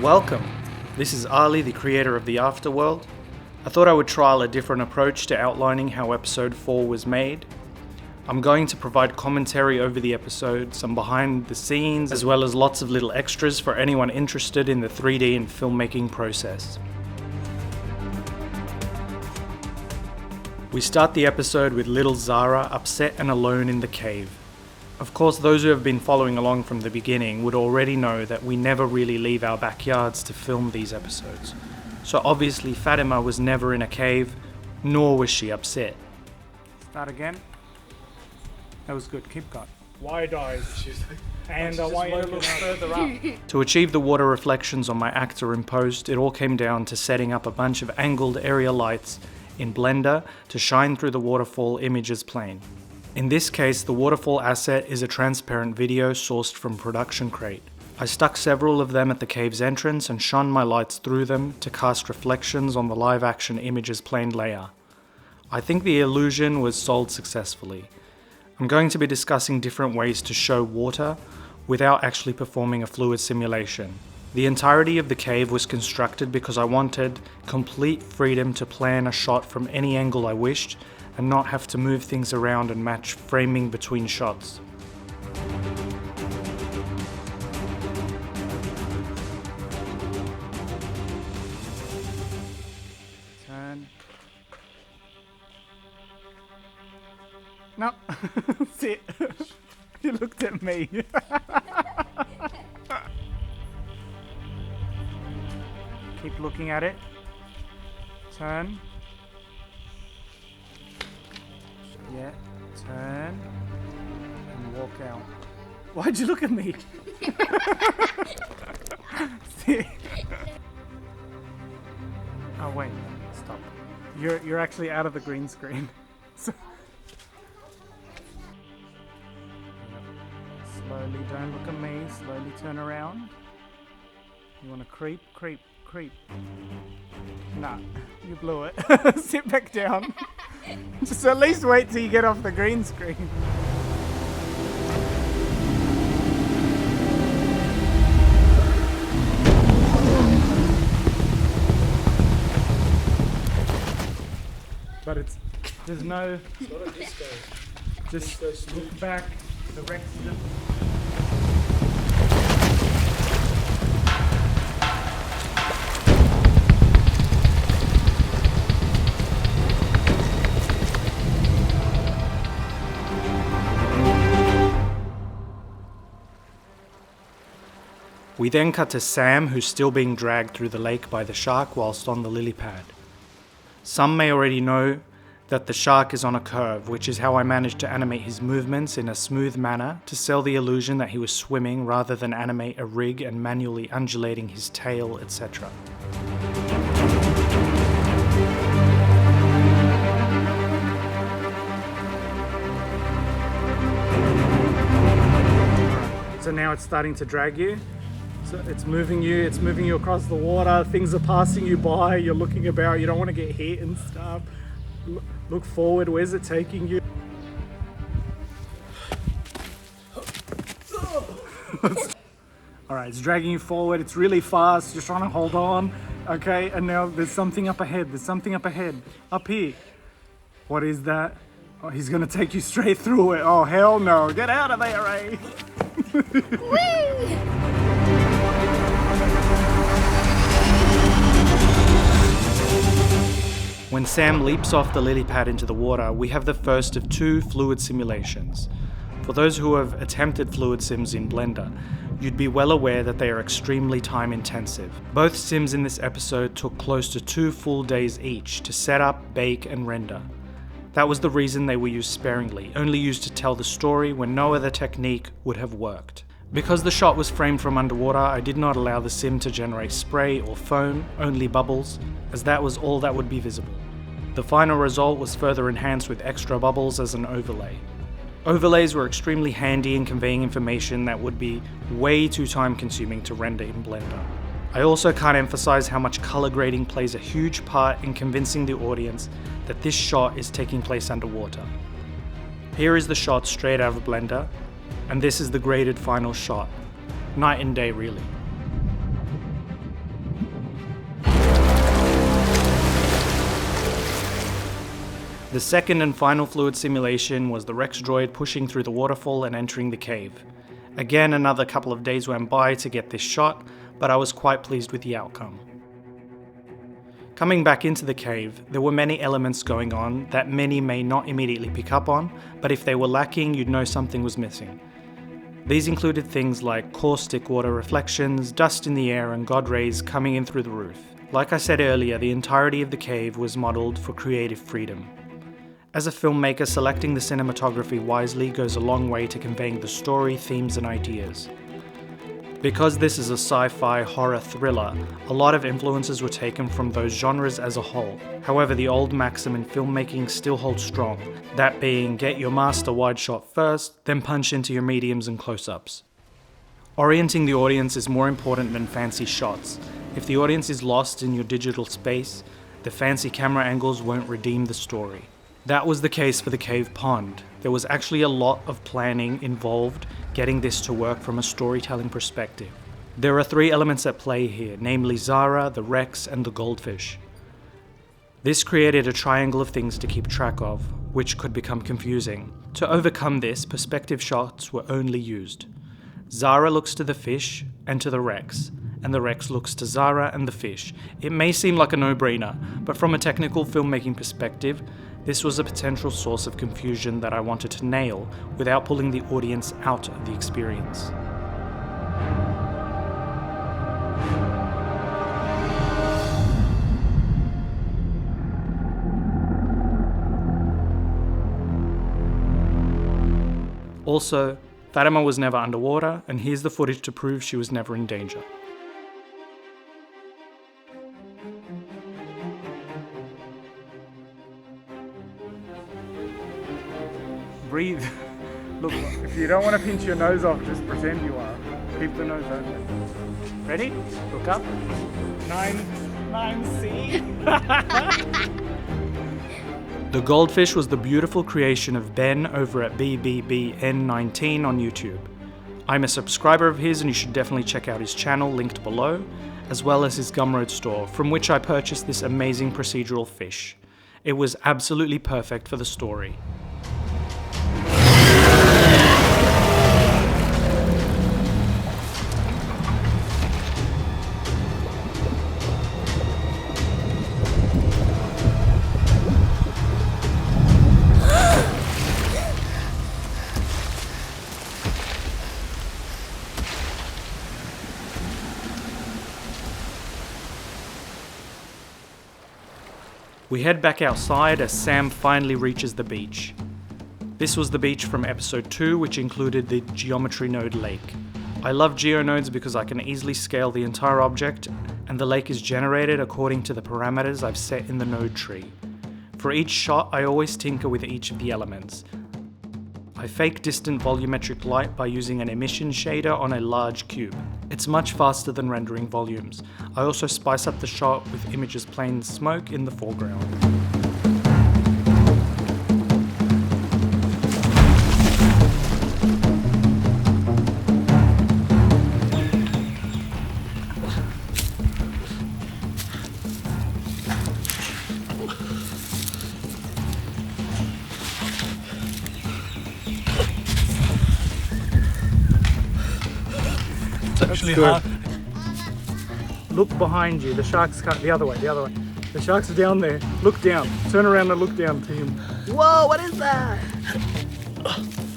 Welcome! This is Ali, the creator of The Afterworld. I thought I would trial a different approach to outlining how episode 4 was made. I'm going to provide commentary over the episode, some behind the scenes, as well as lots of little extras for anyone interested in the 3D and filmmaking process. We start the episode with little Zara upset and alone in the cave. Of course, those who have been following along from the beginning would already know that we never really leave our backyards to film these episodes. So obviously Fatima was never in a cave, nor was she upset. Start again. That was good, keep going. Wide eyes. And I want you to look further up. To achieve the water reflections on my actor in post, it all came down to setting up a bunch of angled area lights in Blender to shine through the waterfall images plane. In this case, the waterfall asset is a transparent video sourced from Production Crate. I stuck several of them at the cave's entrance and shone my lights through them to cast reflections on the live action images plane layer. I think the illusion was solved successfully. I'm going to be discussing different ways to show water without actually performing a fluid simulation. The entirety of the cave was constructed because I wanted complete freedom to plan a shot from any angle I wished and not have to move things around and match framing between shots. Turn. No, sit. You looked at me. Keep looking at it. Turn. Yeah, turn. And walk out. Why'd you look at me? See? Oh wait, stop. You're actually out of the green screen. So slowly, don't look at me. Slowly turn around. You want to creep. Nah, you blew it. Sit back down. Just at least wait till you get off the green screen. But there's no... It's not a disco. Just look back, direct to the... We then cut to Sam, who's still being dragged through the lake by the shark whilst on the lily pad. Some may already know that the shark is on a curve, which is how I managed to animate his movements in a smooth manner to sell the illusion that he was swimming rather than animate a rig and manually undulating his tail, etc. So now it's starting to drag you. So it's moving you across the water, things are passing you by, you're looking about, you don't want to get hit and stuff. Look forward, where's it taking you? Alright, it's dragging you forward, it's really fast, you're trying to hold on, okay, and now there's something up ahead, up here. What is that? Oh, he's gonna take you straight through it, oh hell no, get out of there, Ray! Whee! When Sam leaps off the lily pad into the water, we have the first of two fluid simulations. For those who have attempted fluid sims in Blender, you'd be well aware that they are extremely time intensive. Both sims in this episode took close to 2 full days each to set up, bake, and render. That was the reason they were used sparingly, only used to tell the story when no other technique would have worked. Because the shot was framed from underwater, I did not allow the sim to generate spray or foam, only bubbles, as that was all that would be visible. The final result was further enhanced with extra bubbles as an overlay. Overlays were extremely handy in conveying information that would be way too time consuming to render in Blender. I also can't emphasize how much color grading plays a huge part in convincing the audience that this shot is taking place underwater. Here is the shot straight out of Blender, and this is the graded final shot. Night and day, really. The second and final fluid simulation was the Rex droid pushing through the waterfall and entering the cave. Again, another couple of days went by to get this shot, but I was quite pleased with the outcome. Coming back into the cave, there were many elements going on that many may not immediately pick up on, but if they were lacking, you'd know something was missing. These included things like caustic water reflections, dust in the air, and God rays coming in through the roof. Like I said earlier, the entirety of the cave was modelled for creative freedom. As a filmmaker, selecting the cinematography wisely goes a long way to conveying the story, themes, and ideas. Because this is a sci-fi horror thriller, a lot of influences were taken from those genres as a whole. However, the old maxim in filmmaking still holds strong, that being get your master wide shot first, then punch into your mediums and close-ups. Orienting the audience is more important than fancy shots. If the audience is lost in your digital space, the fancy camera angles won't redeem the story. That was the case for the cave pond. There was actually a lot of planning involved getting this to work from a storytelling perspective. There are three elements at play here, namely Zara, the Rex, and the goldfish. This created a triangle of things to keep track of, which could become confusing. To overcome this, perspective shots were only used. Zara looks to the fish and to the Rex, and the Rex looks to Zara and the fish. It may seem like a no-brainer, but from a technical filmmaking perspective, this was a potential source of confusion that I wanted to nail without pulling the audience out of the experience. Also, Fatima was never underwater, and here's the footage to prove she was never in danger. Breathe. Look, if you don't want to pinch your nose off, just pretend you are. Keep the nose open. Ready? Look up. 9C. The goldfish was the beautiful creation of Ben over at BBBN19 on YouTube. I'm a subscriber of his and you should definitely check out his channel linked below, as well as his Gumroad store, from which I purchased this amazing procedural fish. It was absolutely perfect for the story. We head back outside as Sam finally reaches the beach. This was the beach from episode 2, which included the geometry node lake. I love geonodes because I can easily scale the entire object, and the lake is generated according to the parameters I've set in the node tree. For each shot, I always tinker with each of the elements. I fake distant volumetric light by using an emission shader on a large cube. It's much faster than rendering volumes. I also spice up the shot with images plain smoke in the foreground. Actually hard. Look behind you, the shark's the other way. The shark's down there. Look down. Turn around and look down to him. Whoa, what is that?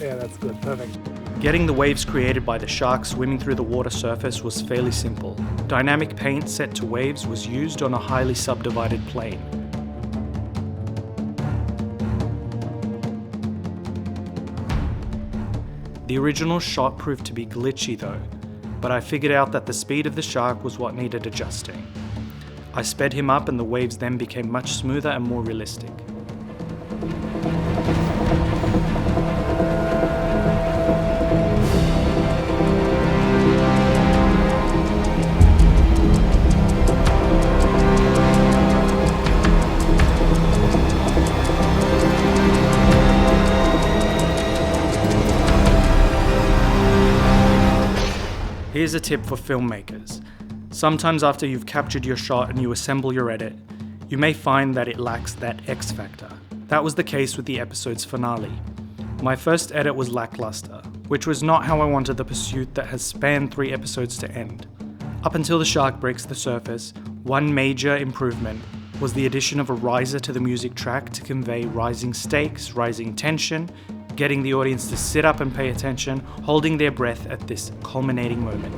Yeah, that's good. Perfect. Getting the waves created by the shark swimming through the water surface was fairly simple. Dynamic paint set to waves was used on a highly subdivided plane. The original shot proved to be glitchy though, but I figured out that the speed of the shark was what needed adjusting. I sped him up and the waves then became much smoother and more realistic. Here's a tip for filmmakers. Sometimes after you've captured your shot and you assemble your edit, you may find that it lacks that X factor, That was the case with the episode's finale. My first edit was lackluster, which was not how I wanted the pursuit that has spanned 3 episodes to end. Up until the shark breaks the surface, one major improvement was the addition of a riser to the music track to convey rising stakes, rising tension, getting the audience to sit up and pay attention, holding their breath at this culminating moment.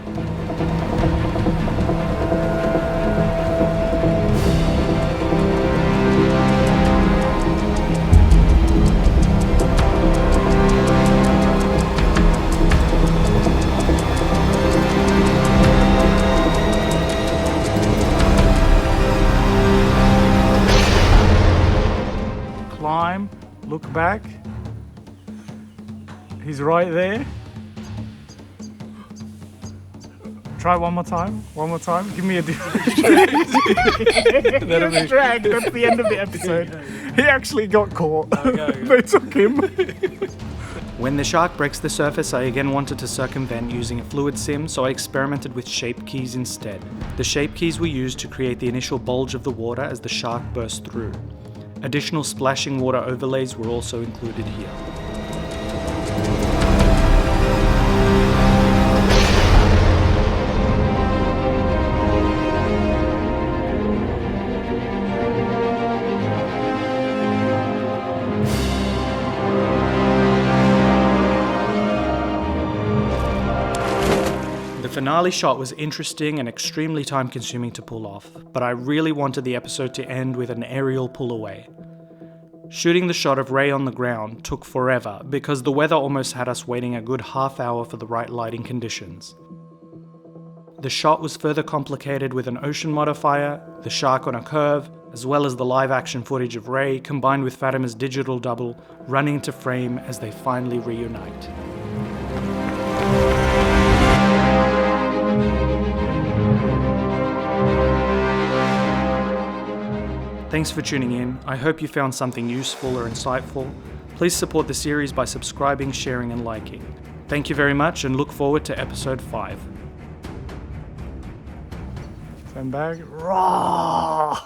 Climb, look back. He's right there. Try one more time. Give me a different drag. That's the end of the episode. He actually got caught. They took him. When the shark breaks the surface, I again wanted to circumvent using a fluid sim, so I experimented with shape keys instead. The shape keys were used to create the initial bulge of the water as the shark burst through. Additional splashing water overlays were also included here. The finale shot was interesting and extremely time-consuming to pull off, but I really wanted the episode to end with an aerial pull-away. Shooting the shot of Ray on the ground took forever because the weather almost had us waiting a good half hour for the right lighting conditions. The shot was further complicated with an ocean modifier, the shark on a curve, as well as the live-action footage of Ray combined with Fatima's digital double running into frame as they finally reunite. Thanks for tuning in. I hope you found something useful or insightful. Please support the series by subscribing, sharing and liking. Thank you very much and look forward to episode 5. Stand back. Raw!